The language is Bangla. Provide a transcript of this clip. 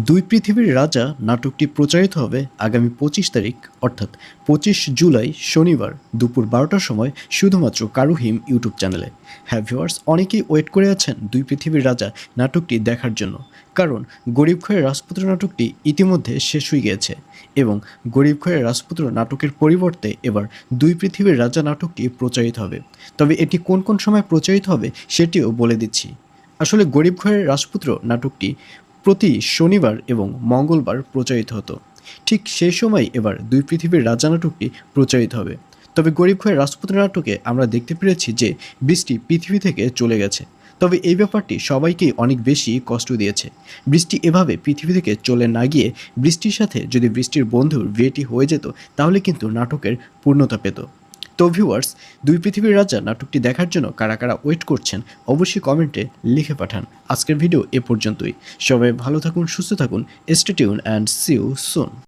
দুই পৃথিবীর রাজা নাটকটি প্রচারিত হবে আগামী ২৫ তারিখ অর্থাৎ ২৫ জুলাই শনিবার দুপুর ১২টার সময় শুধুমাত্র কারুহিম ইউটিউব চ্যানেলে। হ্যাঁ ভিউয়ার্স, অনেকেই ওয়েট করে আছেন দুই পৃথিবীর রাজা নাটকটি দেখার জন্য, কারণ গরিব খয়ের রাজপুত্র নাটকটি ইতিমধ্যে শেষ হয়ে গিয়েছে এবং গরিব খয়ের রাজপুত্র নাটকের পরিবর্তে এবার দুই পৃথিবীর রাজা নাটকটি প্রচারিত হবে। তবে এটি কোন কোন সময় প্রচারিত হবে সেটিও বলে দিচ্ছি। আসলে গরিব ঘরের রাজপুত্র নাটকটি প্রতি শনিবার এবং মঙ্গলবার প্রচারিত হতো। ঠিক সেই সময় এবার দুই পৃথিবীর রাজা নাটকটি প্রচারিত হবে। তবে গরিব ঘরের রাজপুত্র নাটকে আমরা দেখতে পেরেছি যে বৃষ্টি পৃথিবী থেকে চলে গেছে। তবে এই ব্যাপারটি সবাইকেই অনেক বেশি কষ্ট দিয়েছে। বৃষ্টি এভাবে পৃথিবী থেকে চলে না গিয়ে বৃষ্টির সাথে যদি বৃষ্টির বন্ধুর বিয়েটি হয়ে যেত তাহলে কিন্তু নাটকের পূর্ণতা পেত। তো ভিউয়ার্স, দুই পৃথিবীর রাজা নাটকটি দেখার জন্য কারা কারা ওয়েট করছেন অবশ্যই কমেন্টে লিখে পাঠান। আজকের ভিডিও এ পর্যন্তই। সবাই ভালো থাকুন, সুস্থ থাকুন, stay tune and see you soon.